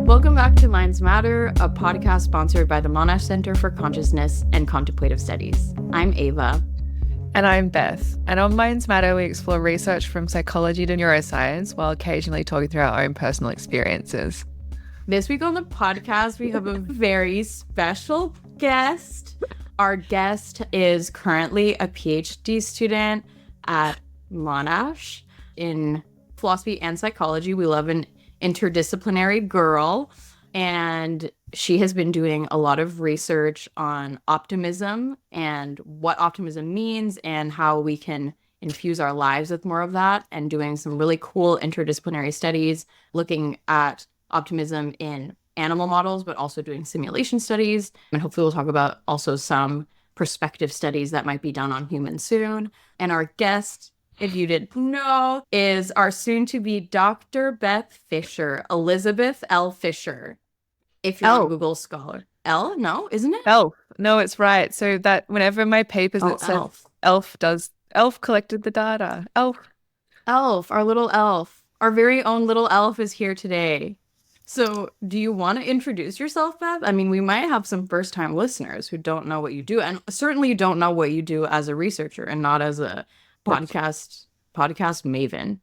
Welcome back to Minds Matter, a podcast sponsored by the Monash Center for Consciousness and Contemplative Studies. I'm Ava. And I'm Beth. And on Minds Matter, we explore research from psychology to neuroscience while occasionally talking through our own personal experiences. This week on the podcast, we have a very special guest. Our guest is currently a PhD student at Monash in philosophy and psychology. We love an interdisciplinary girl, and she has been doing a lot of research on optimism and what optimism means and how we can infuse our lives with more of that, and doing some really cool interdisciplinary studies looking at optimism in animal models, but also doing simulation studies. And hopefully we'll talk about also some perspective studies that might be done on humans soon. And our guest, if you didn't know, is our soon-to-be Dr. Beth Fisher, Elizabeth L. Fisher, if you're on Google Scholar. L? No, isn't it? Elf. No, it's right. So that whenever my papers it says Elf collected the data. Elf, our little elf. Our very own little elf is here today. So do you want to introduce yourself, Beth? I mean, we might have some first-time listeners who don't know what you do, and certainly you don't know what you do as a researcher and not as a podcast maven.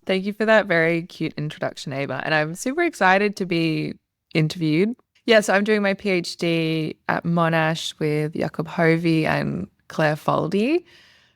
Thank you for that very cute introduction, Ava. And I'm super excited to be interviewed. Yeah, so I'm doing my PhD at Monash with Jakob Hovey and Claire Foldy.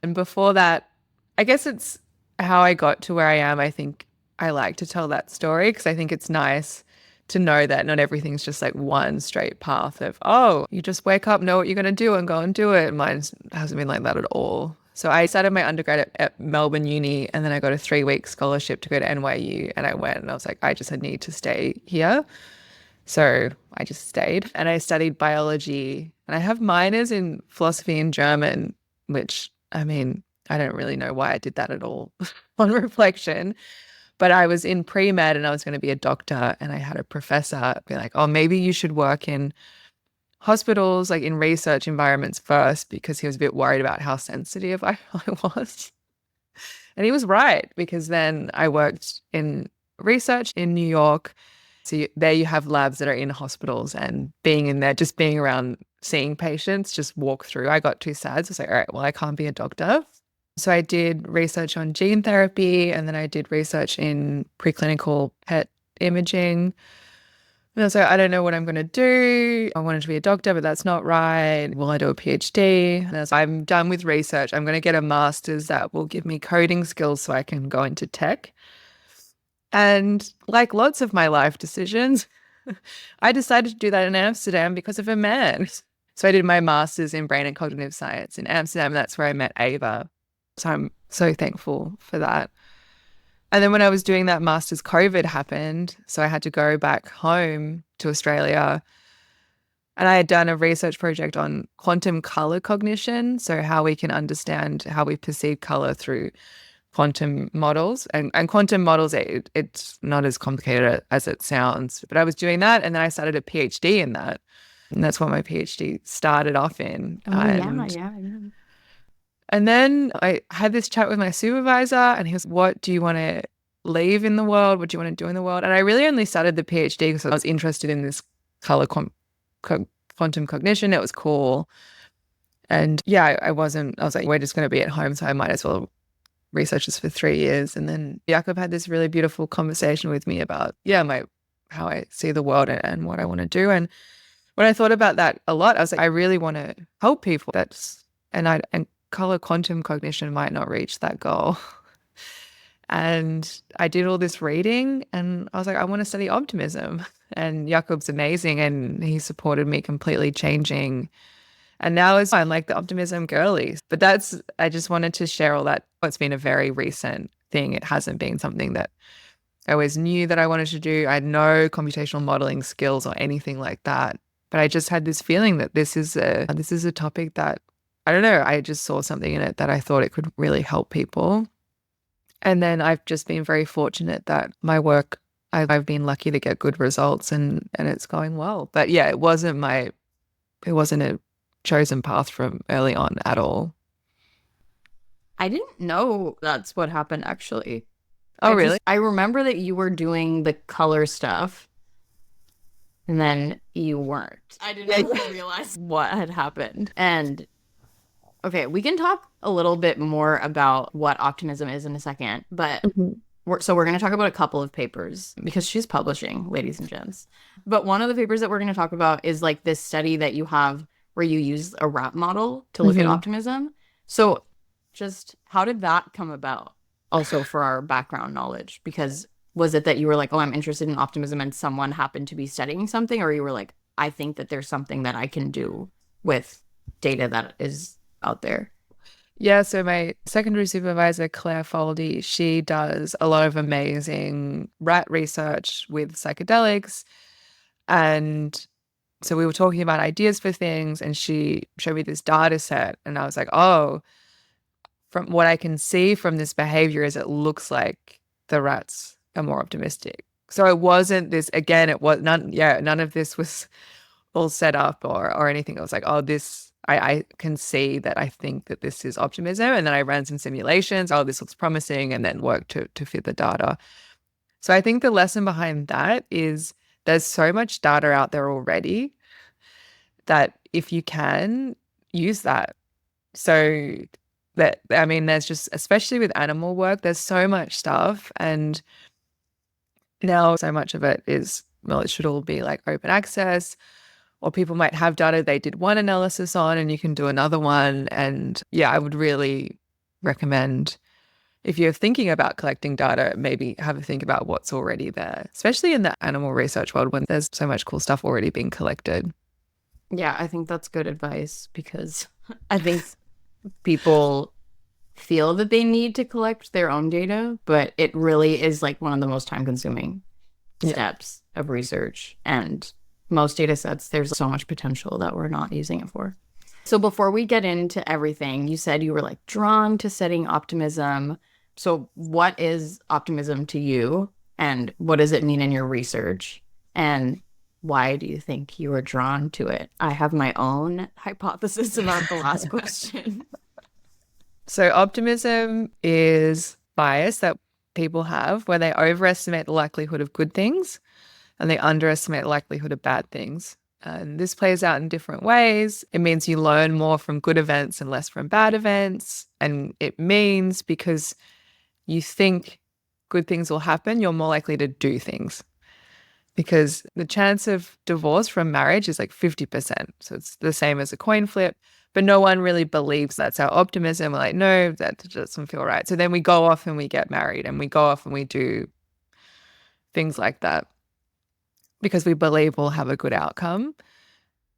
And before that, I guess it's how I got to where I am. I think I like to tell that story because I think it's nice to know that not everything's just like one straight path of, oh, you just wake up, know what you're going to do and go and do it. Mine hasn't been like that at all. So I started my undergrad at Melbourne Uni, and then I got a 3-week scholarship to go to NYU, and I went and I was like, I just need to stay here. So I just stayed and I studied biology, and I have minors in philosophy and German, which, I mean, I don't really know why I did that at all on reflection. But I was in pre-med and I was going to be a doctor, and I had a professor be like, oh, maybe you should work in hospitals, like in research environments first, because he was a bit worried about how sensitive I was. And he was right, because then I worked in research in New York. So there you have labs that are in hospitals, and being in there, just being around seeing patients, just walk through. I got too sad. So I was like, all right, well, I can't be a doctor. So I did research on gene therapy, and then I did research in preclinical PET imaging. And I was like, I don't know what I'm going to do. I wanted to be a doctor, but that's not right. Will I do a PhD? And I was like, I'm done with research. I'm going to get a master's that will give me coding skills so I can go into tech. And like lots of my life decisions, I decided to do that in Amsterdam because of a man. So I did my master's in brain and cognitive science in Amsterdam. That's where I met Ava. So I'm so thankful for that. And then when I was doing that master's, COVID happened. So I had to go back home to Australia. And I had done a research project on quantum color cognition. So how we can understand how we perceive color through quantum models. And quantum models, it's not as complicated as it sounds. But I was doing that, and then I started a PhD in that. And that's what my PhD started off in. Yeah. And then I had this chat with my supervisor, and he was, what do you want to leave in the world? What do you want to do in the world? And I really only started the PhD because I was interested in this color quantum cognition. It was cool. And yeah, I was like, we're just going to be at home, so I might as well research this for 3 years. And then Jakob had this really beautiful conversation with me about, how I see the world and what I want to do. And when I thought about that a lot, I was like, I really want to help people. And color quantum cognition might not reach that goal. And I did all this reading, and I was like, I want to study optimism. And Jakob's amazing, and he supported me completely changing. And now I'm like the optimism girly. But I just wanted to share all that. It's been a very recent thing. It hasn't been something that I always knew that I wanted to do. I had no computational modeling skills or anything like that. But I just had this feeling that this is a topic that, I don't know, I just saw something in it that I thought it could really help people. And then I've just been very fortunate that my work, I've been lucky to get good results, and it's going well. But yeah, it wasn't a chosen path from early on at all. I didn't know that's what happened, actually. Oh, really? I remember that you were doing the color stuff and then you weren't. I didn't really realize what had happened. And okay, we can talk a little bit more about what optimism is in a second, but we're going to talk about a couple of papers because she's publishing, ladies and gents. But one of the papers that we're going to talk about is like this study that you have where you use a rat model to look at optimism. So just how did that come about? Also for our background knowledge, because was it that you were like, oh, I'm interested in optimism and someone happened to be studying something, or you were like, I think that there's something that I can do with data that is out there? Yeah, so my secondary supervisor, Claire Foldy, she does a lot of amazing rat research with psychedelics. And so we were talking about ideas for things, and she showed me this data set. And I was like, oh, from what I can see from this behavior is it looks like the rats are more optimistic. So it wasn't this, again, it was none of this was all set up or anything. I was like, oh, this, I can see that I think that this is optimism. And then I ran some simulations. Oh, this looks promising, and then worked to fit the data. So I think the lesson behind that is there's so much data out there already that if you can use that. So that, I mean, there's just, especially with animal work, there's so much stuff. And now so much of it is, well, it should all be like open access, or people might have data they did one analysis on and you can do another one. And yeah, I would really recommend, if you're thinking about collecting data, maybe have a think about what's already there, especially in the animal research world when there's so much cool stuff already being collected. Yeah, I think that's good advice because I think people feel that they need to collect their own data, but it really is like one of the most time consuming steps of research. And most data sets, there's so much potential that we're not using it for. So before we get into everything, you said you were like drawn to studying optimism. So what is optimism to you? And what does it mean in your research? And why do you think you were drawn to it? I have my own hypothesis about the last question. So optimism is bias that people have where they overestimate the likelihood of good things and they underestimate the likelihood of bad things. And this plays out in different ways. It means you learn more from good events and less from bad events. And it means because you think good things will happen, you're more likely to do things. Because the chance of divorce from marriage is like 50%. So it's the same as a coin flip, but no one really believes that's our optimism. We're like, no, that doesn't feel right. So then we go off and we get married and we go off and we do things like that because we believe we'll have a good outcome.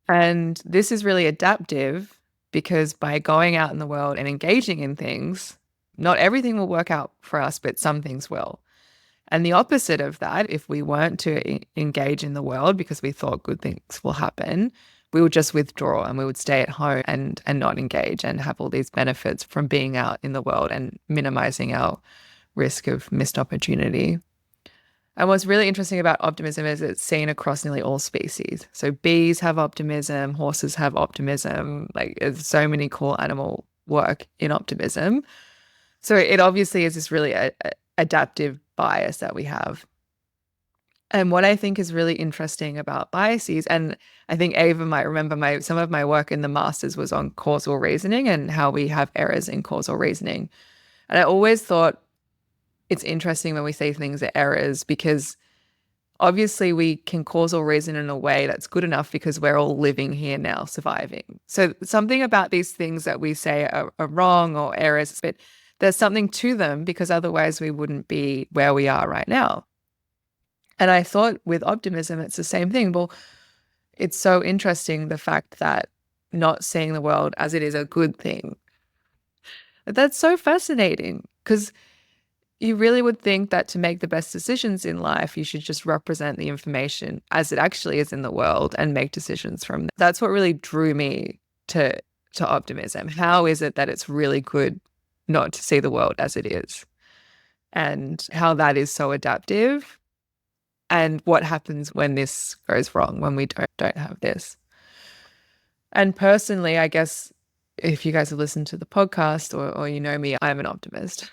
And this is really adaptive because by going out in the world and engaging in things, not everything will work out for us, but some things will. And the opposite of that, if we weren't to engage in the world because we thought good things will happen, we would just withdraw and we would stay at home and not engage and have all these benefits from being out in the world and minimizing our risk of missed opportunity. And what's really interesting about optimism is it's seen across nearly all species. So bees have optimism, horses have optimism, like there's so many cool animal work in optimism. So it obviously is this really adaptive bias that we have. And what I think is really interesting about biases, and I think Ava might remember some of my work in the masters was on causal reasoning and how we have errors in causal reasoning. And I always thought it's interesting when we say things are errors because obviously we can causal reason in a way that's good enough because we're all living here now, surviving. So something about these things that we say are wrong or errors, but there's something to them because otherwise we wouldn't be where we are right now. And I thought with optimism, it's the same thing. Well, it's so interesting, the fact that not seeing the world as it is a good thing. That's so fascinating because you really would think that to make the best decisions in life, you should just represent the information as it actually is in the world and make decisions from that. That's what really drew me to optimism. How is it that it's really good not to see the world as it is? And how that is so adaptive. And what happens when this goes wrong, when we don't have this. And personally, I guess if you guys have listened to the podcast or you know me, I'm an optimist.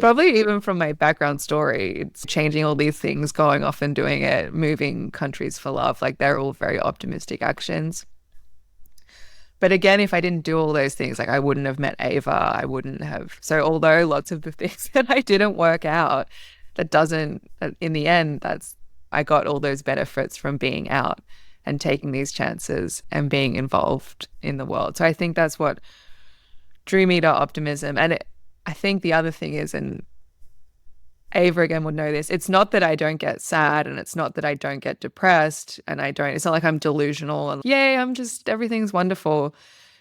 Probably even from my background story, it's changing all these things, going off and doing it, moving countries for love. Like they're all very optimistic actions. But again, if I didn't do all those things, like I wouldn't have met Ava. I wouldn't have. So although lots of the things that I didn't work out, in the end, I got all those benefits from being out and taking these chances and being involved in the world. So I think that's what drew me to optimism. And I think the other thing is, and Ava again would know this, it's not that I don't get sad and it's not that I don't get depressed and it's not like I'm delusional and yay, everything's wonderful.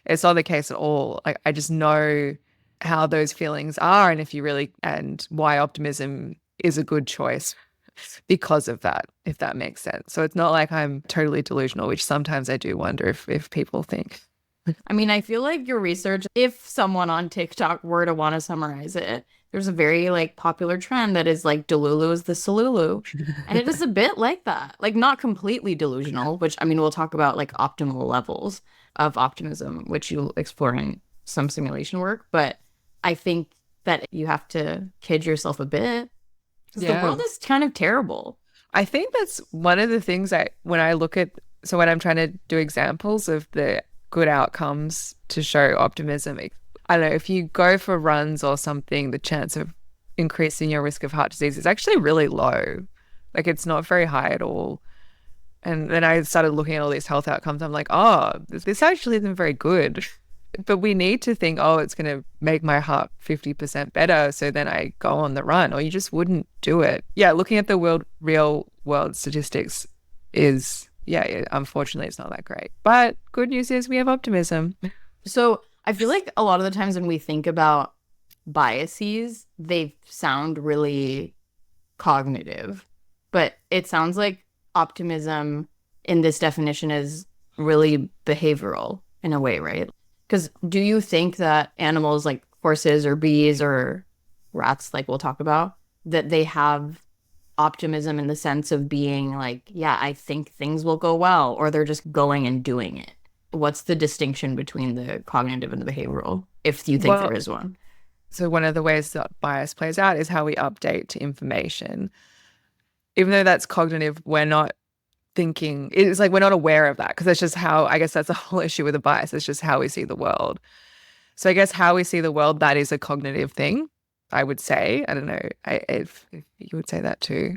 It's not the case at all. I just know how those feelings are and why optimism is a good choice because of that, if that makes sense. So it's not like I'm totally delusional, which sometimes I do wonder if people think. I mean, I feel like your research, if someone on TikTok were to want to summarize it, there's a very like popular trend that is like Delulu is the Salulu. And it is a bit like that. Like not completely delusional, which I mean, we'll talk about like optimal levels of optimism, which you'll explore in some simulation work. But I think that you have to kid yourself a bit. Because the world is kind of terrible. I think that's one of the things when I'm trying to do examples of the good outcomes to show optimism, I don't know, if you go for runs or something, the chance of increasing your risk of heart disease is actually really low. Like it's not very high at all. And then I started looking at all these health outcomes. I'm like, oh, this actually isn't very good. But we need to think, oh, it's going to make my heart 50% better. So then I go on the run, or you just wouldn't do it. Yeah, looking at the real world statistics unfortunately, it's not that great. But good news is we have optimism. So I feel like a lot of the times when we think about biases, they sound really cognitive. But it sounds like optimism in this definition is really behavioral in a way, right? Because do you think that animals like horses or bees or rats, like we'll talk about, that they have optimism in the sense of being like, yeah, I think things will go well, or they're just going and doing it? What's the distinction between the cognitive and the behavioral, if you think there is one? So one of the ways that bias plays out is how we update to information. Even though that's cognitive, we're not thinking, it's like we're not aware of that, because that's just how, I guess that's the whole issue with the bias. It's just how we see the world. So I guess how we see the world, that is a cognitive thing, I would say. I don't know if you would say that too.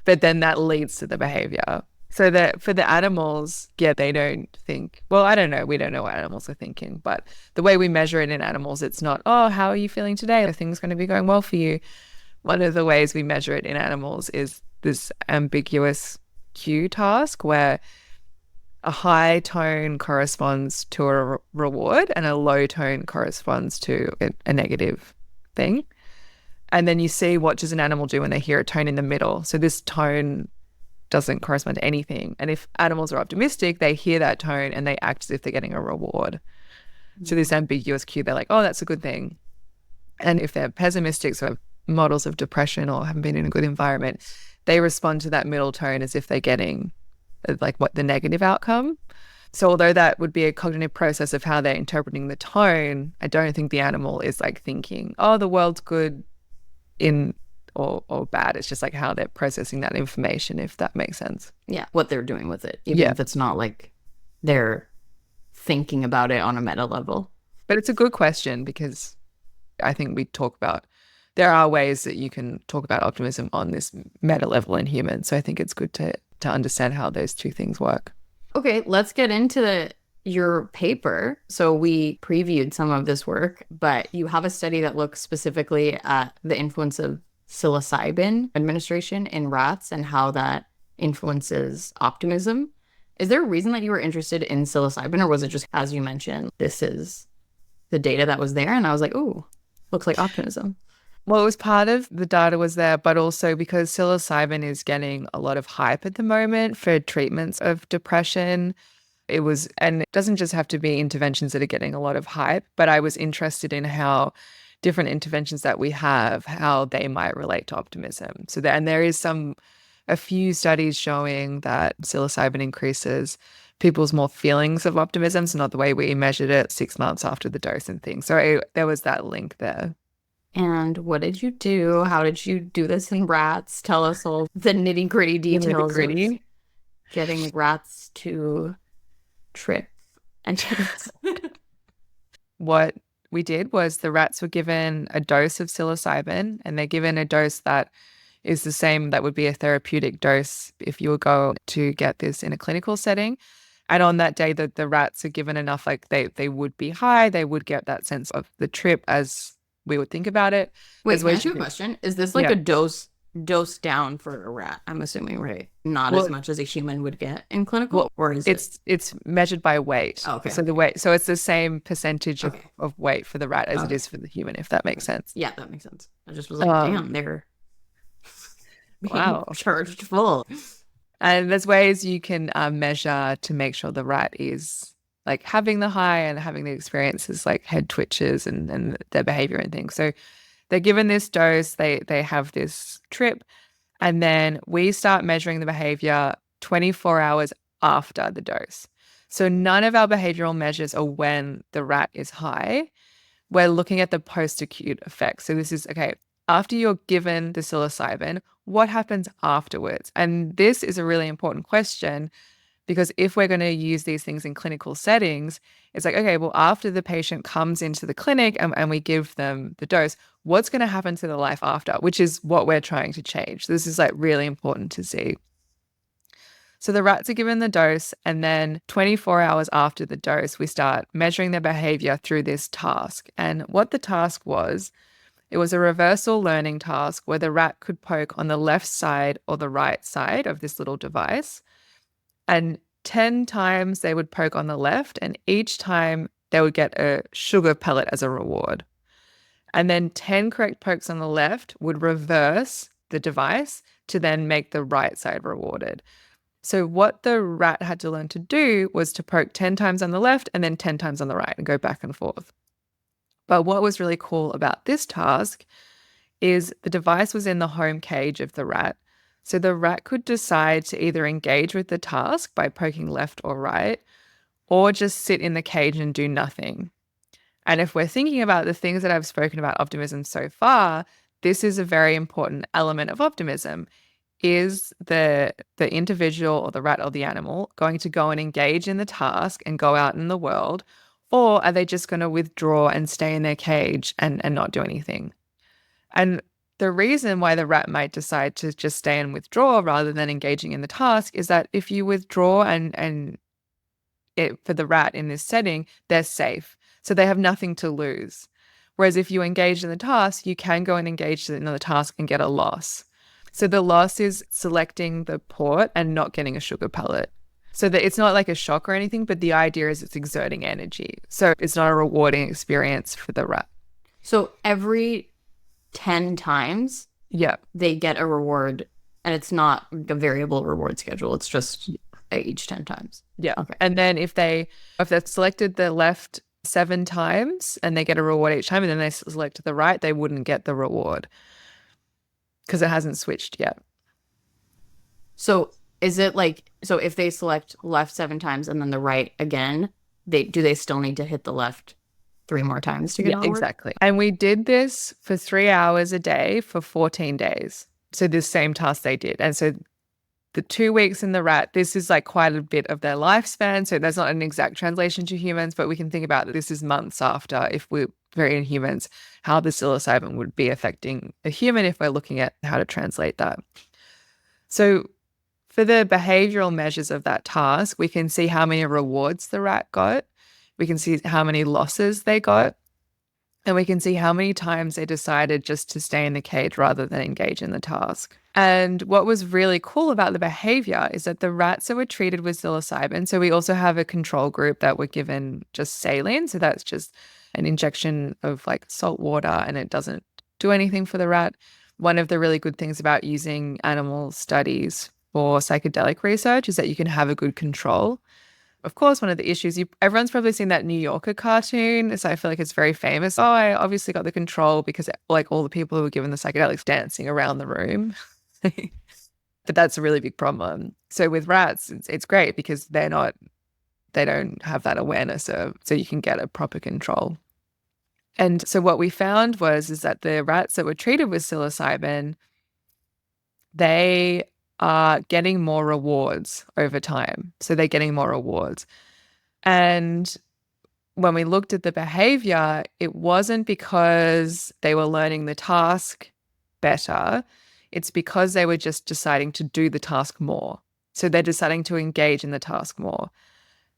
But then that leads to the behavior. So that for the animals, they don't think, well, I don't know. We don't know what animals are thinking. But the way we measure it in animals, it's not, oh, how are you feeling today? Are things going to be going well for you? One of the ways we measure it in animals is this ambiguous cue task, where a high tone corresponds to a reward and a low tone corresponds to a negative thing. And then you see, what does an animal do when they hear a tone in the middle? So this tone doesn't correspond to anything. And if animals are optimistic, they hear that tone and they act as if they're getting a reward. So this ambiguous cue, they're like, oh, that's a good thing. And if they're pessimistic, so have models of depression or haven't been in a good environment, they respond to that middle tone as if they're getting like what the negative outcome. So although that would be a cognitive process of how they're interpreting the tone, I don't think the animal is like thinking, oh, the world's good or bad. It's just like how they're processing that information, if that makes sense. Yeah, what they're doing with it, even if it's not like they're thinking about it on a meta level. But it's a good question, because I think we talk about, there are ways that you can talk about optimism on this meta level in humans. So I think it's good to understand how those two things work. Okay, let's get into your paper. So we previewed some of this work, but you have a study that looks specifically at the influence of psilocybin administration in rats and how that influences optimism. Is there a reason that you were interested in psilocybin, or was it just, as you mentioned, this is the data that was there and I was like, ooh, looks like optimism? Well, it was part of the data was there, but also because psilocybin is getting a lot of hype at the moment for treatments of depression. And it doesn't just have to be interventions that are getting a lot of hype, but I was interested in how different interventions that we have, how they might relate to optimism. And there is a few studies showing that psilocybin increases people's more feelings of optimism. So not the way we measured it 6 months after the dose and things. So there was that link there. And what did you do? How did you do this in rats? Tell us all the nitty-gritty The details of nitty-gritty. getting rats to trip and dance. What we did was the rats were given a dose of psilocybin, and they're given a dose that is the same that would be a therapeutic dose if you would go to get this in a clinical setting. And on that day, the rats are given enough, like they would be high, they would get that sense of the trip as we would think about it. Wait, There's can I ways ask you you a can, question? Is this like yeah. a dose down for a rat? I'm assuming, right? Not as Well, much as a human would get in clinical, well, or is it? it's measured by weight. Oh, okay. So the weight, so it's the same percentage Okay. of weight for the rat as it Okay. is for the human, if that makes sense. Yeah, that makes sense. I just was like, Um, damn, they're being wow. charged full. And there's ways you can measure to make sure the rat is like having the high and having the experiences like head twitches and their behavior and things. So they're given this dose, they have this trip, and then we start measuring the behavior 24 hours after the dose. So none of our behavioral measures are when the rat is high. We're looking at the post-acute effects. So this is, okay, after you're given the psilocybin, what happens afterwards? And this is a really important question because if we're going to use these things in clinical settings, it's like, okay, well, after the patient comes into the clinic and we give them the dose, what's going to happen to the life after, which is what we're trying to change. This is like really important to see. So the rats are given the dose, and then 24 hours after the dose, we start measuring their behavior through this task. And what the task was, it was a reversal learning task where the rat could poke on the left side or the right side of this little device. And 10 times they would poke on the left, and each time they would get a sugar pellet as a reward. And then 10 correct pokes on the left would reverse the device to then make the right side rewarded. So what the rat had to learn to do was to poke 10 times on the left and then 10 times on the right and go back and forth. But what was really cool about this task is the device was in the home cage of the rat. So the rat could decide to either engage with the task by poking left or right, or just sit in the cage and do nothing. And if we're thinking about the things that I've spoken about optimism so far, this is a very important element of optimism. Is the individual or the rat or the animal going to go and engage in the task and go out in the world, or are they just going to withdraw and stay in their cage and not do anything? And the reason why the rat might decide to just stay and withdraw rather than engaging in the task is that if you withdraw and it, for the rat in this setting, they're safe. So they have nothing to lose. Whereas if you engage in the task, you can go and engage in the task and get a loss. So the loss is selecting the port and not getting a sugar pellet. So that it's not like a shock or anything, but the idea is it's exerting energy. So it's not a rewarding experience for the rat. So every 10 times Yeah. they get a reward, and it's not a variable reward schedule. It's just each 10 times. Yeah. Okay. And then if they've selected the left 7 times and they get a reward each time, and then they select the right, they wouldn't get the reward because it hasn't switched yet. So is it like, so if they select left 7 times and then the right again, they still need to hit the left 3 more times to get Yeah, a reward? exactly. And we did this for 3 hours a day for 14 days. So this same task they did. And so the 2 weeks in the rat, this is like quite a bit of their lifespan. So there's not an exact translation to humans, but we can think about that this is months after, if we're very in humans, how the psilocybin would be affecting a human if we're looking at how to translate that. So for the behavioral measures of that task, we can see how many rewards the rat got. We can see how many losses they got. And we can see how many times they decided just to stay in the cage rather than engage in the task. And what was really cool about the behavior is that the rats that were treated with psilocybin, so we also have a control group that were given just saline. So that's just an injection of like salt water, and it doesn't do anything for the rat. One of the really good things about using animal studies for psychedelic research is that you can have a good control. Of course, one of the issues, everyone's probably seen that New Yorker cartoon, so I feel like it's very famous. Oh, I obviously got the control because like all the people who were given the psychedelics dancing around the room. But that's a really big problem. So with rats, it's great because they don't have that awareness of, so you can get a proper control. And so what we found is that the rats that were treated with psilocybin, they are getting more rewards over time. So they're getting more rewards. And when we looked at the behavior, it wasn't because they were learning the task better. It's because they were just deciding to do the task more. So they're deciding to engage in the task more.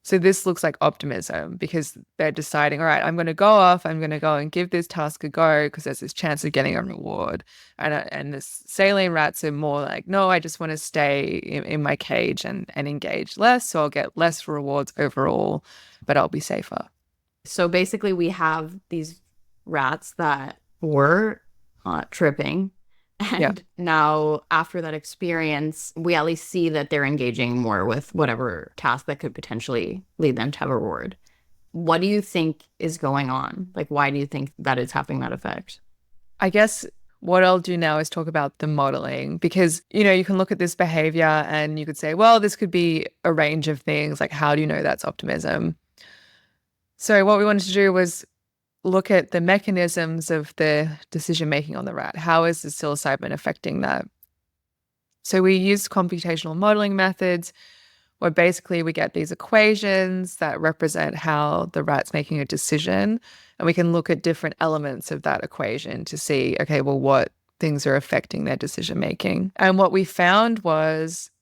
So this looks like optimism because they're deciding, all right, I'm going to go off, I'm going to go and give this task a go because there's this chance of getting a reward. And the saline rats are more like, no, I just want to stay in my cage and engage less. So I'll get less rewards overall, but I'll be safer. So basically, we have these rats that were tripping. And now, after that experience, we at least see that they're engaging more with whatever task that could potentially lead them to have a reward. What do you think is going on? Like, why do you think that it's having that effect? I guess what I'll do now is talk about the modeling because, you can look at this behavior and you could say, well, this could be a range of things. Like, how do you know that's optimism? So what we wanted to do was look at the mechanisms of the decision-making on the rat. How is the psilocybin affecting that? So we use computational modeling methods where basically we get these equations that represent how the rat's making a decision. And we can look at different elements of that equation to see, okay, well, what things are affecting their decision-making. And what we found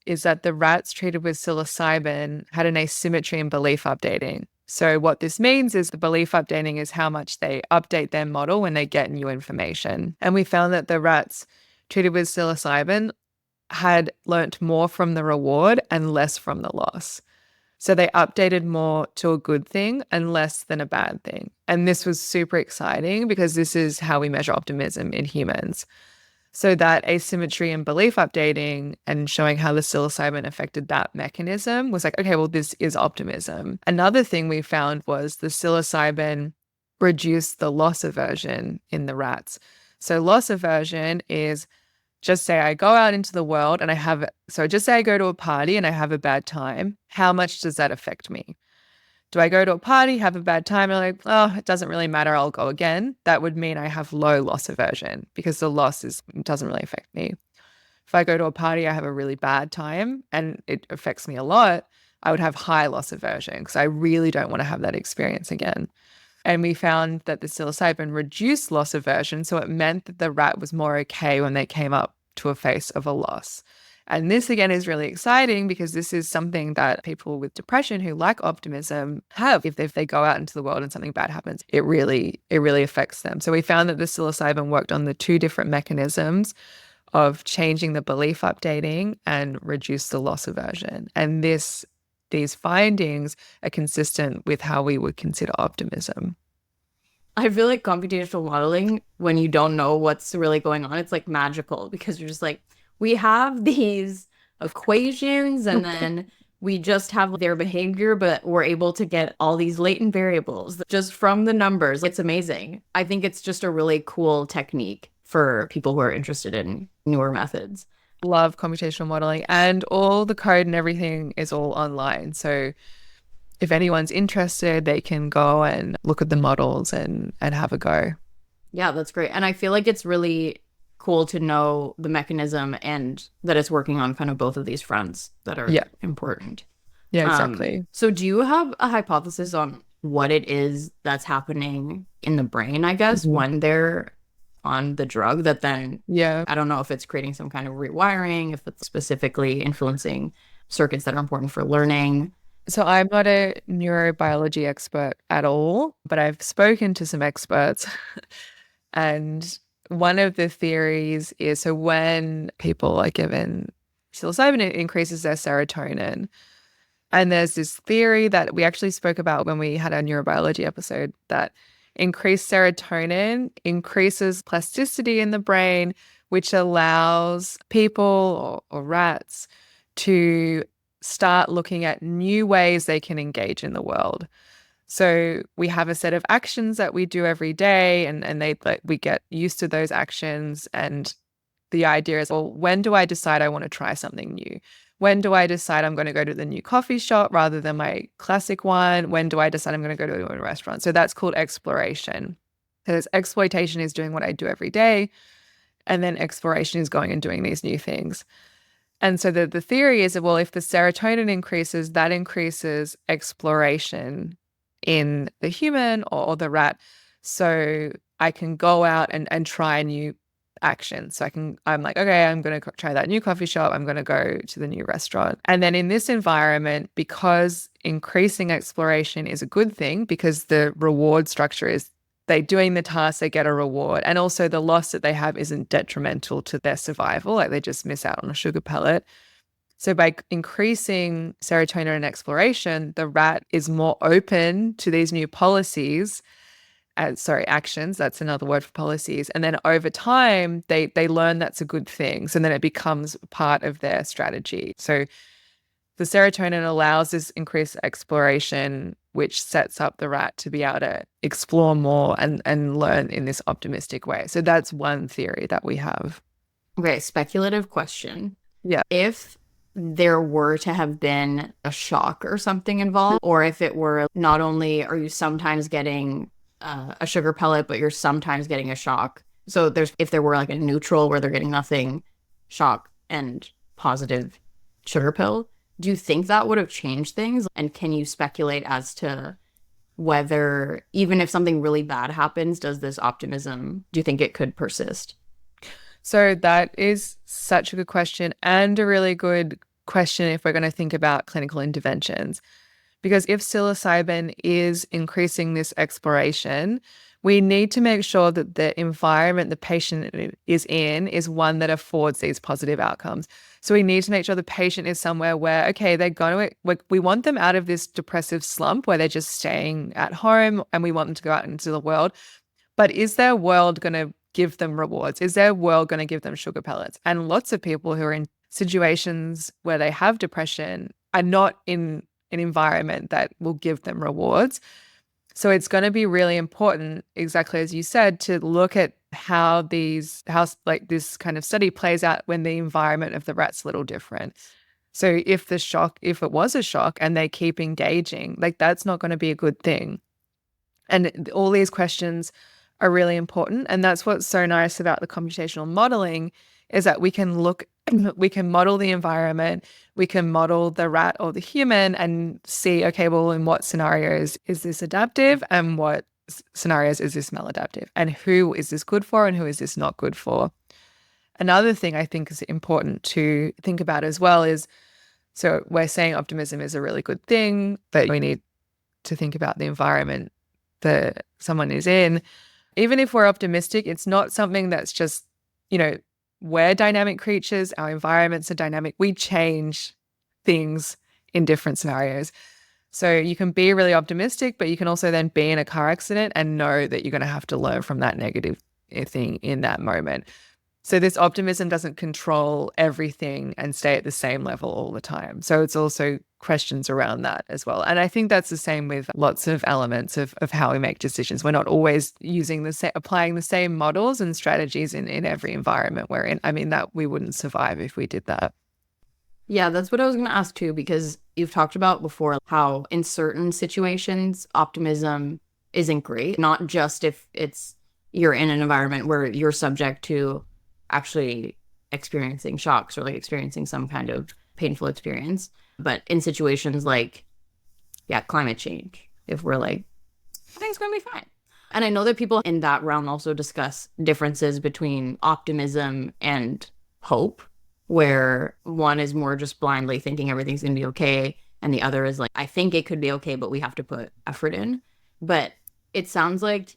is that the rats treated with psilocybin had an asymmetry in belief updating. So what this means is the belief updating is how much they update their model when they get new information. And we found that the rats treated with psilocybin had learnt more from the reward and less from the loss. So they updated more to a good thing and less than a bad thing. And this was super exciting because this is how we measure optimism in humans. So that asymmetry in belief updating and showing how the psilocybin affected that mechanism was like, okay, well, this is optimism. Another thing we found was the psilocybin reduced the loss aversion in the rats. So loss aversion is just say I go out into the world and just say I go to a party and I have a bad time. How much does that affect me? Do I go to a party, have a bad time, and I'm like, oh, it doesn't really matter, I'll go again? That would mean I have low loss aversion because the loss doesn't really affect me. If I go to a party, I have a really bad time and it affects me a lot, I would have high loss aversion because I really don't want to have that experience again. And we found that the psilocybin reduced loss aversion, so it meant that the rat was more okay when they came up to a face of a loss. And this, again, is really exciting because this is something that people with depression who like optimism have. If they go out into the world and something bad happens, it really affects them. So we found that the psilocybin worked on the two different mechanisms of changing the belief updating and reduce the loss aversion. And these findings are consistent with how we would consider optimism. I feel like computational modeling, when you don't know what's really going on, it's like magical because you're just like, we have these equations and then we just have their behavior, but we're able to get all these latent variables just from the numbers. It's amazing. I think it's just a really cool technique for people who are interested in newer methods. Love computational modeling, and all the code and everything is all online. So if anyone's interested, they can go and look at the models and have a go. Yeah, that's great. And I feel like it's really cool to know the mechanism and that it's working on kind of both of these fronts that are important. Yeah, exactly. So do you have a hypothesis on what it is that's happening in the brain, I guess, when they're on the drug that then, I don't know if it's creating some kind of rewiring, if it's specifically influencing circuits that are important for learning? So I'm not a neurobiology expert at all, but I've spoken to some experts. And one of the theories is, so when people are given psilocybin, it increases their serotonin. And there's this theory that we actually spoke about when we had our neurobiology episode, that increased serotonin increases plasticity in the brain, which allows people or rats to start looking at new ways they can engage in the world. So we have a set of actions that we do every day, and we get used to those actions. And the idea is, well, when do I decide I want to try something new? When do I decide I'm going to go to the new coffee shop rather than my classic one? When do I decide I'm going to go to a restaurant? So that's called exploration. Because exploitation is doing what I do every day, and then exploration is going and doing these new things. And so the theory is that, well, if the serotonin increases, that increases exploration in the human or the rat. So I can go out and try new actions. So I'm like, okay, I'm going to try that new coffee shop. I'm going to go to the new restaurant. And then in this environment, because increasing exploration is a good thing, because the reward structure is they doing the task, they get a reward. And also the loss that they have isn't detrimental to their survival. Like they just miss out on a sugar pellet. So by increasing serotonin and exploration, the rat is more open to these new policies, actions. That's another word for policies. And then over time, they learn that's a good thing. So then it becomes part of their strategy. So the serotonin allows this increased exploration, which sets up the rat to be able to explore more and learn in this optimistic way. So that's one theory that we have. Okay, speculative question. Yeah. If there were to have been a shock or something involved, or if it were not only are you sometimes getting a sugar pellet, but you're sometimes getting a shock. So if there were like a neutral where they're getting nothing, shock and positive sugar pill, do you think that would have changed things? And can you speculate as to whether, even if something really bad happens, do you think it could persist? So that is such a good question, and a really good question if we're going to think about clinical interventions. Because if psilocybin is increasing this exploration, we need to make sure that the environment the patient is in is one that affords these positive outcomes. So we need to make sure the patient is somewhere where, okay, they're going to, we want them out of this depressive slump where they're just staying at home, and we want them to go out into the world. But is their world going to give them rewards? Is their world going to give them sugar pellets? And lots of people who are in situations where they have depression are not in an environment that will give them rewards. So it's going to be really important, exactly as you said, to look at how this kind of study plays out when the environment of the rat's a little different. So if it was a shock and they keep engaging, like that's not going to be a good thing. And all these questions are really important. And that's what's so nice about the computational modeling is that we can model the environment, we can model the rat or the human and see, okay, well, in what scenarios is this adaptive and what scenarios is this maladaptive, and who is this good for and who is this not good for. Another thing I think is important to think about as well is, so we're saying optimism is a really good thing, but we need to think about the environment that someone is in. Even if we're optimistic, it's not something that's just, we're dynamic creatures, our environments are dynamic. We change things in different scenarios. So you can be really optimistic, but you can also then be in a car accident and know that you're going to have to learn from that negative thing in that moment. So this optimism doesn't control everything and stay at the same level all the time. So it's also questions around that as well. And I think that's the same with lots of elements of how we make decisions. We're not always applying the same models and strategies in every environment we're in. I mean, that we wouldn't survive if we did that. Yeah, that's what I was going to ask too, because you've talked about before how in certain situations, optimism isn't great, not just if you're in an environment where you're subject to actually experiencing shocks or like experiencing some kind of painful experience. But in situations like, climate change, if we're like, I think it's going to be fine. And I know that people in that realm also discuss differences between optimism and hope, where one is more just blindly thinking everything's going to be okay. And the other is like, I think it could be okay, but we have to put effort in. But it sounds like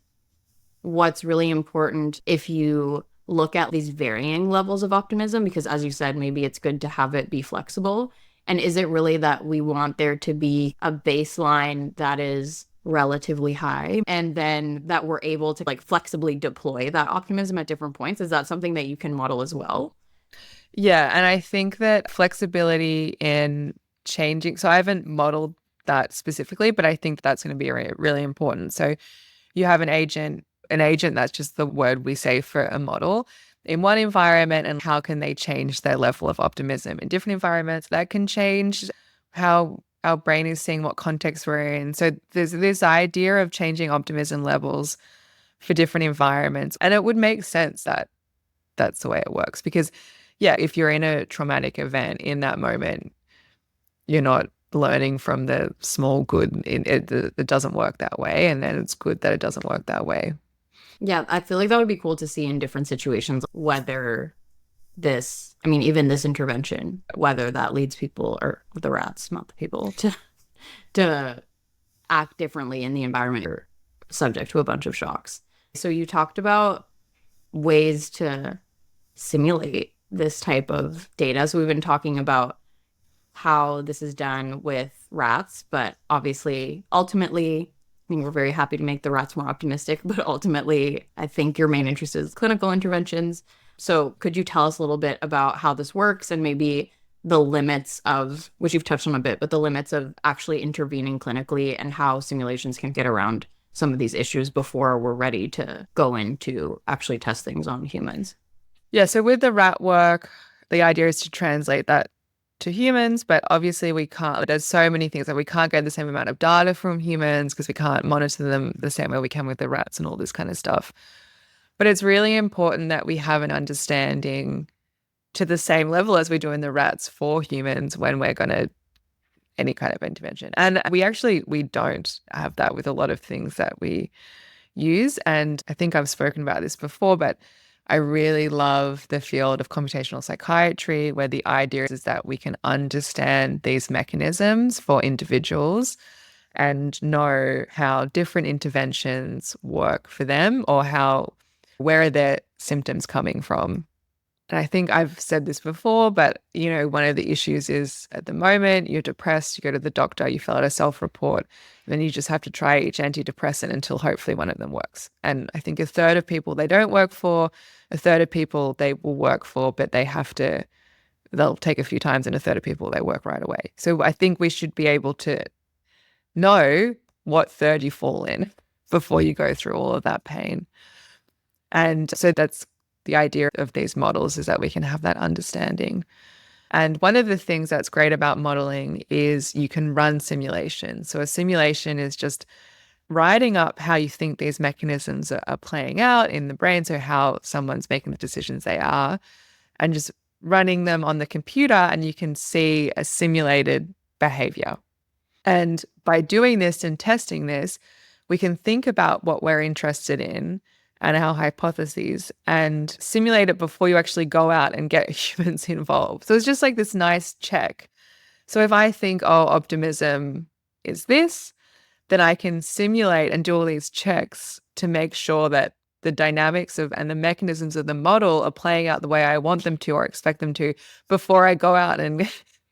what's really important if you look at these varying levels of optimism, because as you said, maybe it's good to have it be flexible. And is it really that we want there to be a baseline that is relatively high and then that we're able to like flexibly deploy that optimism at different points? Is that something that you can model as well? Yeah. And I think that flexibility in changing, so I haven't modeled that specifically, but I think that's going to be really important. So you have an agent, that's just the word we say for a model in one environment, and how can they change their level of optimism in different environments. That can change how our brain is seeing what context we're in. So there's this idea of changing optimism levels for different environments. And it would make sense that that's the way it works because, yeah, if you're in a traumatic event in that moment, you're not learning from the small good. It doesn't work that way. And then it's good that it doesn't work that way. Yeah, I feel like that would be cool to see in different situations whether this, I mean, even this intervention, whether that leads people or the rats, not the people, to act differently in the environment or subject to a bunch of shocks. So you talked about ways to simulate this type of data. So we've been talking about how this is done with rats, but obviously, ultimately, I mean, we're very happy to make the rats more optimistic, but ultimately, I think your main interest is clinical interventions. So could you tell us a little bit about how this works and maybe the limits of, which you've touched on a bit, but the limits of actually intervening clinically and how simulations can get around some of these issues before we're ready to go into actually test things on humans? Yeah, so with the rat work, the idea is to translate that to humans, but obviously we can't. There's so many things that we can't get the same amount of data from humans because we can't monitor them the same way we can with the rats and all this kind of stuff. But it's really important that we have an understanding to the same level as we do in the rats for humans when we're going to any kind of intervention. And we don't have that with a lot of things that we use. And I think I've spoken about this before, but I really love the field of computational psychiatry, where the idea is that we can understand these mechanisms for individuals and know how different interventions work for them or where are their symptoms coming from. And I think I've said this before, but one of the issues is at the moment you're depressed, you go to the doctor, you fill out a self-report, then you just have to try each antidepressant until hopefully one of them works. And I think a third of people they don't work for, a third of people they will work for, but they'll take a few times, and a third of people they work right away. So I think we should be able to know what third you fall in before you go through all of that pain. And so that's the idea of these models, is that we can have that understanding. And one of the things that's great about modeling is you can run simulations. So a simulation is just writing up how you think these mechanisms are playing out in the brain, so how someone's making the decisions they are, and just running them on the computer, and you can see a simulated behavior. And by doing this and testing this, we can think about what we're interested in and our hypotheses and simulate it before you actually go out and get humans involved. So it's just like this nice check. So if I think, optimism is this, then I can simulate and do all these checks to make sure that the dynamics and the mechanisms of the model are playing out the way I want them to or expect them to before I go out and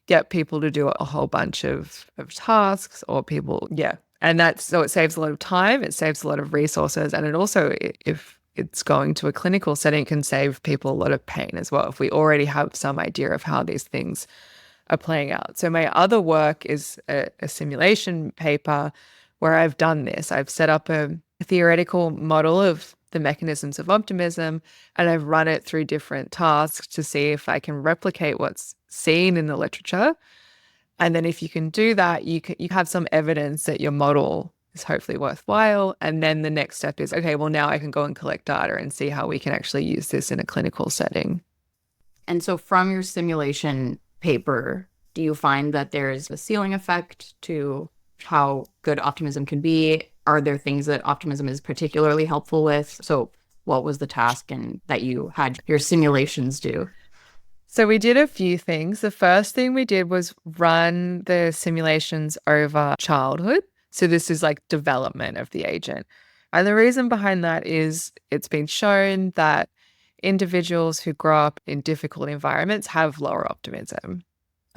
get people to do a whole bunch of tasks or people. Yeah. And so it saves a lot of time, it saves a lot of resources, and it also, if it's going to a clinical setting, can save people a lot of pain as well if we already have some idea of how these things are playing out. So my other work is a simulation paper where I've done this. I've set up a theoretical model of the mechanisms of optimism, and I've run it through different tasks to see if I can replicate what's seen in the literature. And then if you can do that, you have some evidence that your model is hopefully worthwhile. And then the next step is, okay, well, now I can go and collect data and see how we can actually use this in a clinical setting. And so from your simulation paper, do you find that there's a ceiling effect to how good optimism can be? Are there things that optimism is particularly helpful with? So what was the task that you had your simulations do? So we did a few things. The first thing we did was run the simulations over childhood. So this is like development of the agent. And the reason behind that is it's been shown that individuals who grow up in difficult environments have lower optimism.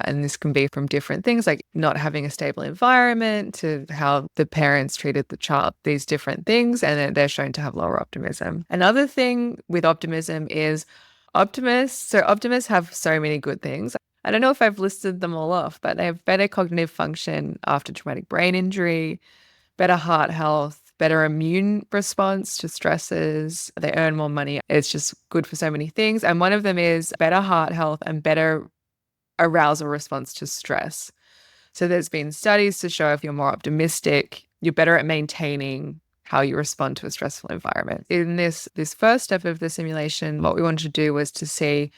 And this can be from different things, like not having a stable environment to how the parents treated the child, these different things, and they're shown to have lower optimism. Another thing with optimism is optimists have so many good things. I don't know if I've listed them all off, but they have better cognitive function after traumatic brain injury, better heart health, better immune response to stresses. They earn more money. It's just good for so many things. And one of them is better heart health and better arousal response to stress. So there's been studies to show if you're more optimistic, you're better at maintaining how you respond to a stressful environment. In this first step of the simulation, what we wanted to do was to see,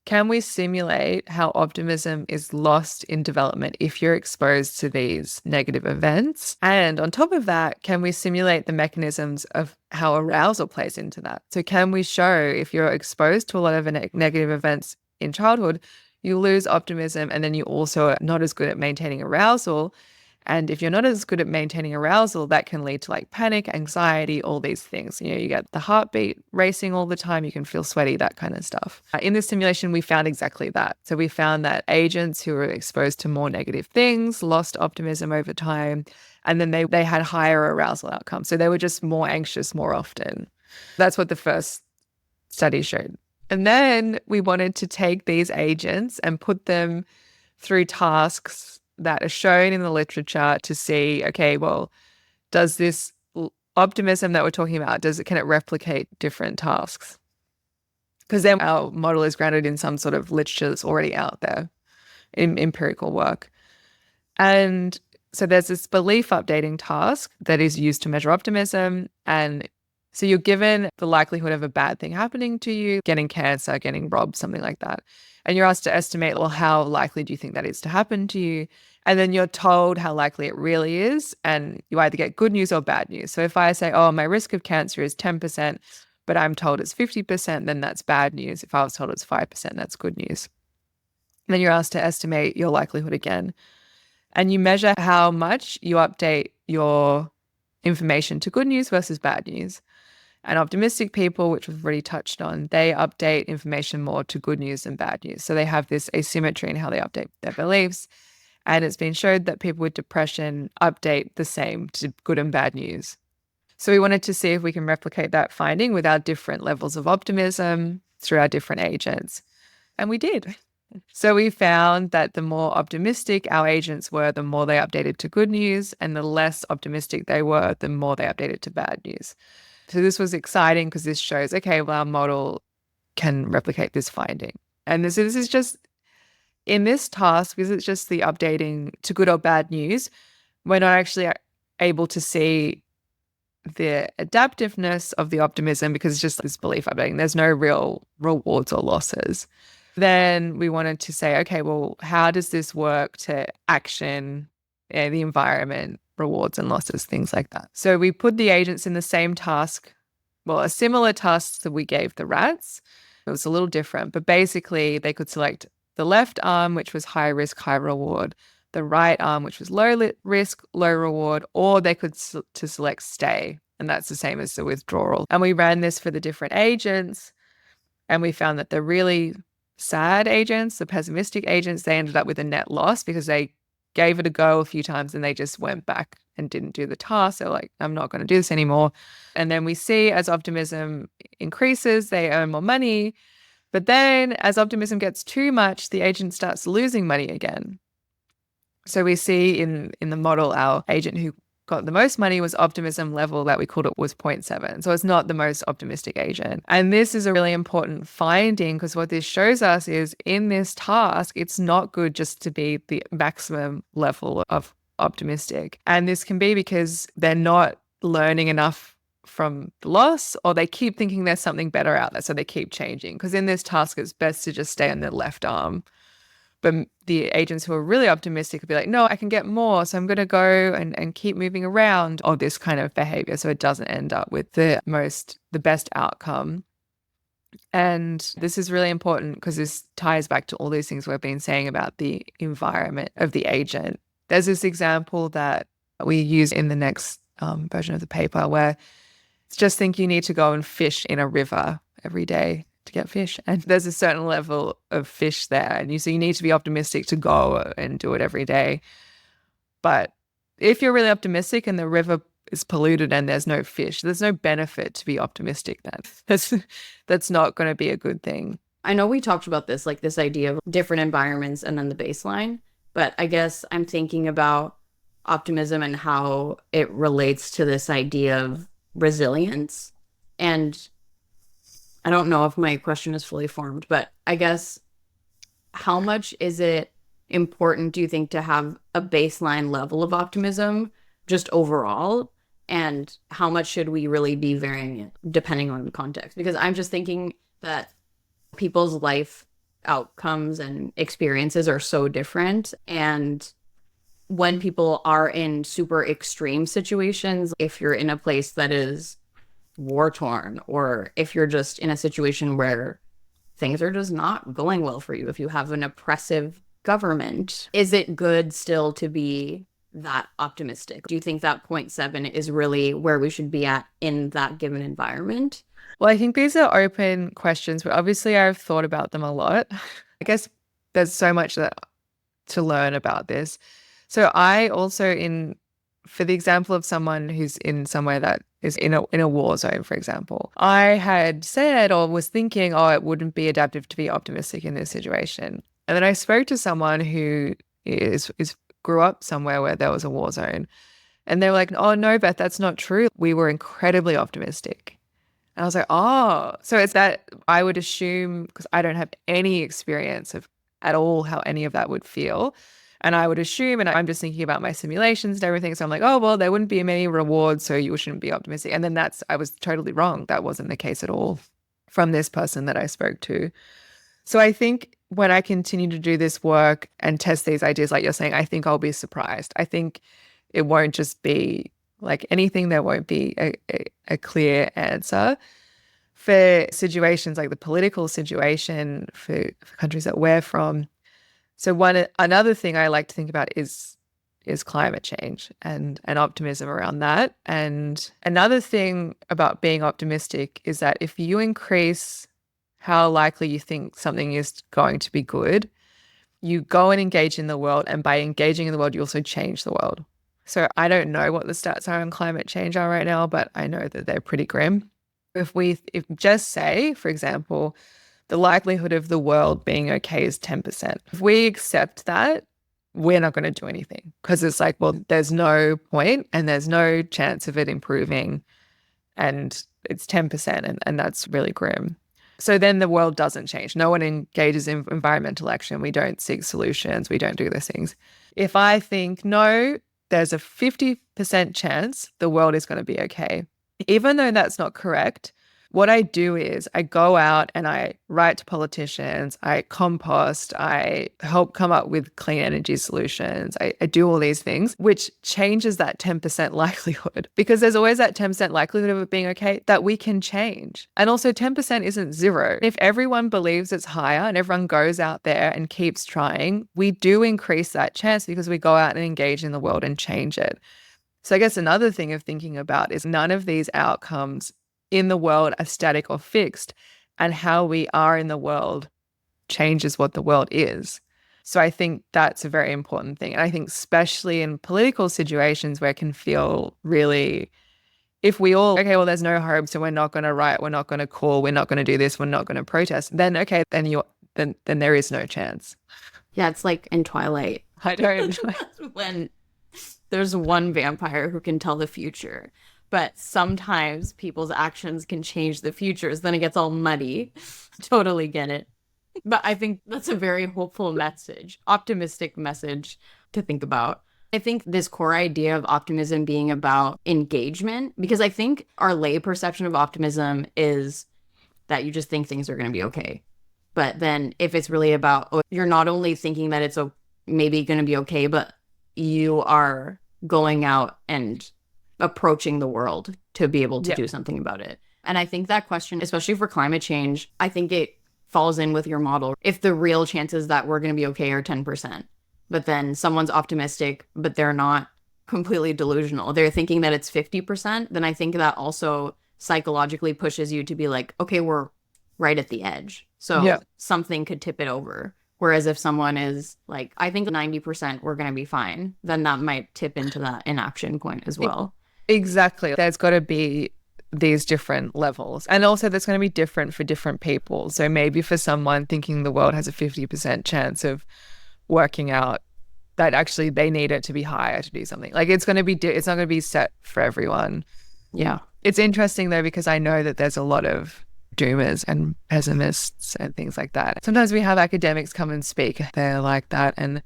can we simulate how optimism is lost in development if you're exposed to these negative events? And on top of that, can we simulate the mechanisms of how arousal plays into that? So can we show if you're exposed to a lot of negative events in childhood, you lose optimism, and then you also are not as good at maintaining arousal. And if you're not as good at maintaining arousal, that can lead to like panic, anxiety, all these things. You get the heartbeat racing all the time. You can feel sweaty, that kind of stuff. In this simulation, we found exactly that. So we found that agents who were exposed to more negative things lost optimism over time. And then they had higher arousal outcomes. So they were just more anxious more often. That's what the first study showed. And then we wanted to take these agents and put them through tasks that are shown in the literature to see, okay, well, does this optimism that we're talking about, can it replicate different tasks? Because then our model is grounded in some sort of literature that's already out there in empirical work. And so there's this belief updating task that is used to measure optimism. And so you're given the likelihood of a bad thing happening to you, getting cancer, getting robbed, something like that. And you're asked to estimate, well, how likely do you think that is to happen to you? And then you're told how likely it really is. And you either get good news or bad news. So if I say, oh, my risk of cancer is 10%, but I'm told it's 50%, then that's bad news. If I was told it's 5%, that's good news. And then you're asked to estimate your likelihood again. And you measure how much you update your information to good news versus bad news. And optimistic people, which we've already touched on, they update information more to good news than bad news. So they have this asymmetry in how they update their beliefs. And it's been showed that people with depression update the same to good and bad news. So we wanted to see if we can replicate that finding with our different levels of optimism through our different agents. And we did. So we found that the more optimistic our agents were, the more they updated to good news, and the less optimistic they were, the more they updated to bad news. So this was exciting because this shows, okay, well, our model can replicate this finding. And this is just, in this task, because it's just the updating to good or bad news, we're not actually able to see the adaptiveness of the optimism because it's just this belief updating. There's no real rewards or losses. Then we wanted to say, okay, well, how does this work to action the environment, rewards and losses, things like that. So we put the agents in the same task, well, a similar task that we gave the rats. It was a little different, but basically they could select the left arm, which was high risk, high reward, the right arm, which was low risk, low reward, or they could select stay. And that's the same as the withdrawal. And we ran this for the different agents, and we found that the really sad agents, the pessimistic agents, they ended up with a net loss because they gave it a go a few times and they just went back and didn't do the task. They're like, I'm not going to do this anymore. And then we see as optimism increases, they earn more money. But then as optimism gets too much, the agent starts losing money again. So we see in the model, our agent who got the most money was optimism level that we called it was 0.7. So it's not the most optimistic agent. And this is a really important finding because what this shows us is in this task, it's not good just to be the maximum level of optimistic. And this can be because they're not learning enough from the loss, or they keep thinking there's something better out there. So they keep changing. Because in this task, it's best to just stay on the left arm. But the agents who are really optimistic would be like, no, I can get more. So I'm going to go and keep moving around, or this kind of behavior. So it doesn't end up with the best outcome. And this is really important because this ties back to all these things we've been saying about the environment of the agent. There's this example that we use in the next version of the paper where it's just think you need to go and fish in a river every day to get fish. And there's a certain level of fish there. And so you need to be optimistic to go and do it every day. But if you're really optimistic and the river is polluted and there's no fish, there's no benefit to be optimistic then. That's not going to be a good thing. I know we talked about this, like this idea of different environments and then the baseline, but I guess I'm thinking about optimism and how it relates to this idea of resilience. And I don't know if my question is fully formed, but I guess how much is it important, do you think, to have a baseline level of optimism just overall? And how much should we really be varying it depending on the context? Because I'm just thinking that people's life outcomes and experiences are so different. And when people are in super extreme situations, if you're in a place that is war torn, or if you're just in a situation where things are just not going well for you, if you have an oppressive government, is it good still to be that optimistic? Do you think that 0.7 is really where we should be at in that given environment? Well, I think these are open questions, but obviously I've thought about them a lot. I guess there's so much to learn about this. So I also, for the example of someone who's in somewhere that is in a war zone, for example, I had said or was thinking, oh, it wouldn't be adaptive to be optimistic in this situation. And then I spoke to someone who grew up somewhere where there was a war zone. And they were like, oh, no, Beth, that's not true. We were incredibly optimistic. And I was like, oh, so it's that I would assume, because I don't have any experience of at all how any of that would feel. And I would assume, and I'm just thinking about my simulations and everything. So I'm like, oh, well, there wouldn't be many rewards, so you shouldn't be optimistic. And then I was totally wrong. That wasn't the case at all from this person that I spoke to. So I think when I continue to do this work and test these ideas, like you're saying, I think I'll be surprised. I think it won't just be like anything. There won't be a clear answer. For situations like the political situation for countries that we're from. So another thing I like to think about is climate change and optimism around that. And another thing about being optimistic is that if you increase how likely you think something is going to be good, you go and engage in the world, and by engaging in the world, you also change the world. So I don't know what the stats are on climate change are right now, but I know that they're pretty grim. If just say, for example, the likelihood of the world being okay is 10%. If we accept that, we're not going to do anything, because it's like, well, there's no point and there's no chance of it improving, and it's 10%, and that's really grim. So then the world doesn't change. No one engages in environmental action. We don't seek solutions. We don't do those things. If I think, no, there's a 50% chance the world is going to be okay, even though that's not correct, what I do is I go out and I write to politicians, I compost, I help come up with clean energy solutions. I do all these things, which changes that 10% likelihood, because there's always that 10% likelihood of it being okay that we can change. And also 10% isn't zero. If everyone believes it's higher and everyone goes out there and keeps trying, we do increase that chance because we go out and engage in the world and change it. So I guess another thing of thinking about is none of these outcomes in the world are static or fixed, and how we are in the world changes what the world is. So I think that's a very important thing. And I think especially in political situations where it can feel really, if we all, okay, well, there's no hope, so we're not going to write, we're not going to call, we're not going to do this, we're not going to protest, then okay, then there is no chance. Yeah, it's like in Twilight. I don't when there's one vampire who can tell the future, but sometimes people's actions can change the futures. Then it gets all muddy. Totally get it. But I think that's a very hopeful message, optimistic message to think about. I think this core idea of optimism being about engagement, because I think our lay perception of optimism is that you just think things are going to be okay. But then if it's really about, you're not only thinking that it's maybe going to be okay, but you are going out and approaching the world to be able to do something about it. And I think that question, especially for climate change, I think it falls in with your model. If the real chances that we're going to be okay are 10%, but then someone's optimistic, but they're not completely delusional, they're thinking that it's 50%, then I think that also psychologically pushes you to be like, okay, we're right at the edge. So something could tip it over. Whereas if someone is like, I think 90% we're going to be fine, then that might tip into that inaction point as well. Exactly. There's got to be these different levels. And also that's going to be different for different people. So maybe for someone thinking the world has a 50% chance of working out, that actually they need it to be higher to do something. Like it's not going to be set for everyone. Yeah. It's interesting though, because I know that there's a lot of doomers and pessimists and things like that. Sometimes we have academics come and speak. They're like that. And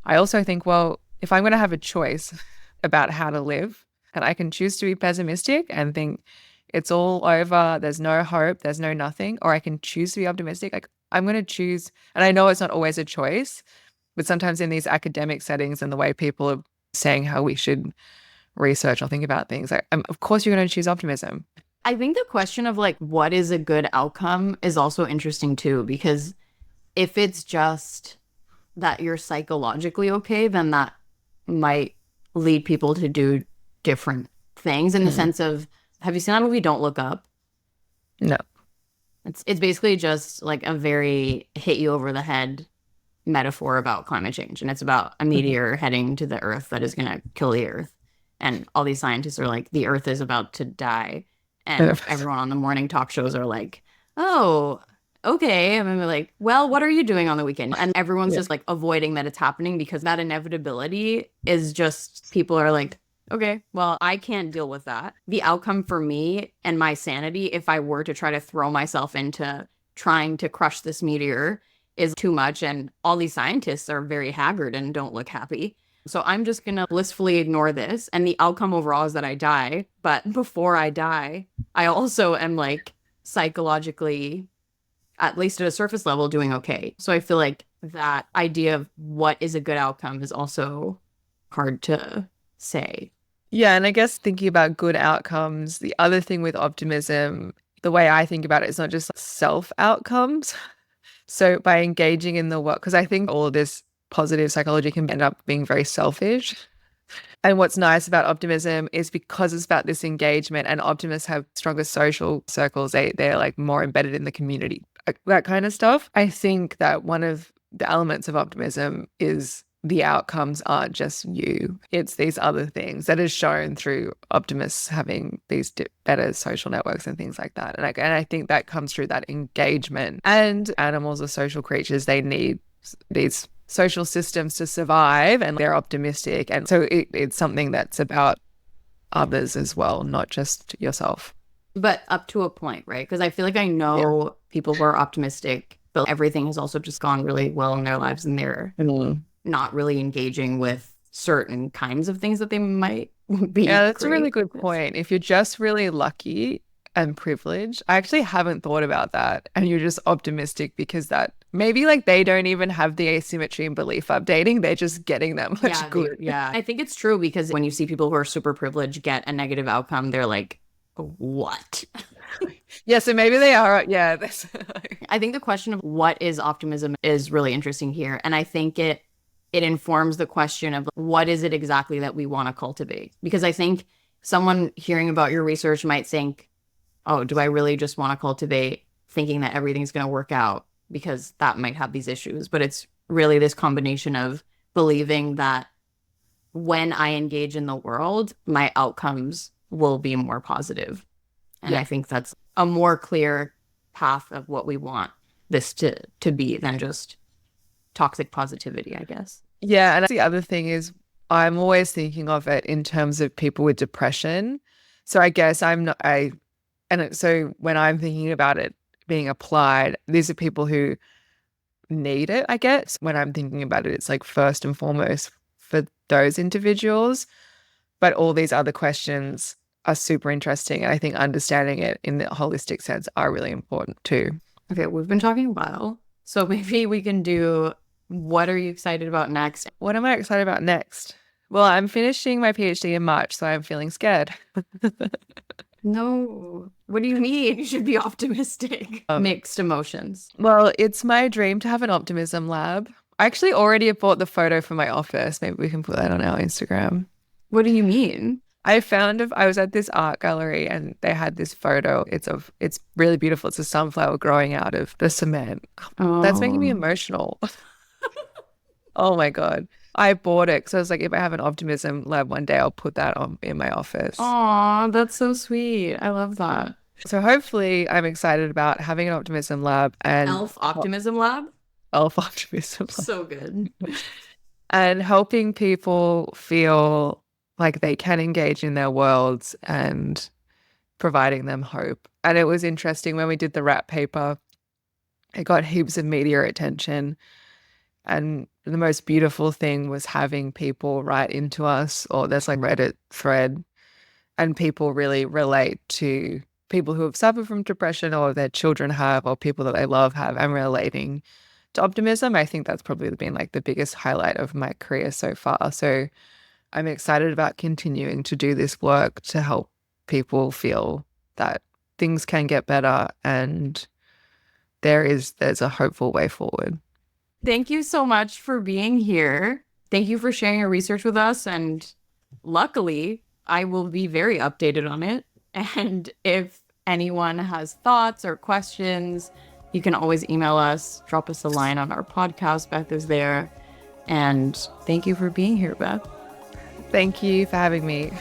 I also think, well, if I'm going to have a choice about how to live, And I can choose to be pessimistic and think it's all over, there's no hope, there's no nothing, or I can choose to be optimistic. Like I'm going to choose, and I know it's not always a choice, but sometimes in these academic settings and the way people are saying how we should research or think about things, like of course you're going to choose optimism. I think the question of like what is a good outcome is also interesting too, because if it's just that you're psychologically okay, then that might lead people to do different things in the sense of, have you seen that movie Don't Look Up? No. It's basically just like a very hit you over the head metaphor about climate change, and it's about a meteor heading to the earth that is going to kill the earth, and all these scientists are like, the earth is about to die, and everyone on the morning talk shows are like, oh, okay. And then they're like, well, what are you doing on the weekend? And everyone's just like avoiding that it's happening, because that inevitability is just, people are like, okay, well, I can't deal with that. The outcome for me and my sanity, if I were to try to throw myself into trying to crush this meteor, is too much. And all these scientists are very haggard and don't look happy. So I'm just going to blissfully ignore this. And the outcome overall is that I die. But before I die, I also am like psychologically, at least at a surface level, doing okay. So I feel like that idea of what is a good outcome is also hard to say. Yeah, and I guess thinking about good outcomes, the other thing with optimism, the way I think about it is not just self outcomes. So by engaging in the work, because I think all of this positive psychology can end up being very selfish. And what's nice about optimism is because it's about this engagement, and optimists have stronger social circles. They're like more embedded in the community, that kind of stuff. I think that one of the elements of optimism is the outcomes aren't just you. It's these other things that is shown through optimists having these better social networks and things like that. And I think that comes through that engagement. And animals are social creatures. They need these social systems to survive, and they're optimistic. And so it's something that's about others as well, not just yourself. But up to a point, right? Because I feel like I know people who are optimistic, but everything has also just gone really well in their lives, and they're not really engaging with certain kinds of things that they might be. Yeah, that's a really good point. If you're just really lucky and privileged, I actually haven't thought about that. And you're just optimistic because that maybe like they don't even have the asymmetry in belief updating. They're just getting that much good. I think it's true, because when you see people who are super privileged get a negative outcome, they're like, what? Yeah, so maybe they are. Yeah. I think the question of what is optimism is really interesting here. And I think it informs the question of what is it exactly that we want to cultivate? Because I think someone hearing about your research might think, oh, do I really just want to cultivate thinking that everything's going to work out? Because that might have these issues. But it's really this combination of believing that when I engage in the world, my outcomes will be more positive. And I think that's a more clear path of what we want this to be than just toxic positivity, I guess. Yeah. And the other thing is, I'm always thinking of it in terms of people with depression. So I guess so when I'm thinking about it being applied, these are people who need it, I guess. When I'm thinking about it, it's like first and foremost for those individuals. But all these other questions are super interesting. And I think understanding it in the holistic sense are really important too. Okay, we've been talking a while. So maybe we can do, what are you excited about next? What am I excited about next? Well, I'm finishing my PhD in March, so I'm feeling scared. No. What do you mean? You should be optimistic. Mixed emotions. Well, it's my dream to have an optimism lab. I actually already bought the photo for my office. Maybe we can put that on our Instagram. What do you mean? I was at this art gallery and they had this photo. It's really beautiful. It's a sunflower growing out of the cement. Oh. That's making me emotional. Oh my God. I bought it because I was like, if I have an optimism lab one day, I'll put that on in my office. Oh, that's so sweet. I love that. So hopefully I'm excited about having an optimism lab and Elf Optimism Lab? Elf Optimism Lab. So good. And helping people feel like they can engage in their worlds and providing them hope. And it was interesting when we did the rat paper, it got heaps of media attention. And the most beautiful thing was having people write into us, or there's like Reddit thread and people really relate to people who have suffered from depression or their children have or people that they love have and relating to optimism. I think that's probably been like the biggest highlight of my career so far. So I'm excited about continuing to do this work to help people feel that things can get better and there's a hopeful way forward. Thank you so much for being here. Thank you for sharing your research with us. And luckily, I will be very updated on it. And if anyone has thoughts or questions, you can always email us, drop us a line on our podcast. Beth is there. And thank you for being here, Beth. Thank you for having me.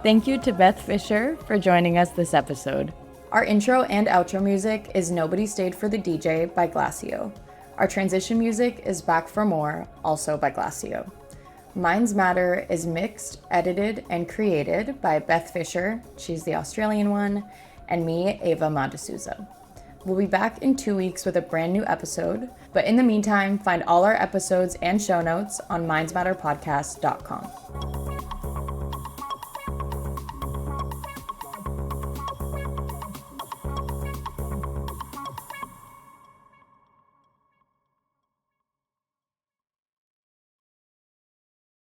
Thank you to Beth Fisher for joining us this episode. Our intro and outro music is Nobody Stayed for the DJ by Glacio. Our transition music is Back for More, also by Glacio. Minds Matter is mixed, edited, and created by Beth Fisher, she's the Australian one, and me, Ava Madasuza. We'll be back in 2 weeks with a brand new episode, but in the meantime, find all our episodes and show notes on mindsmatterpodcast.com.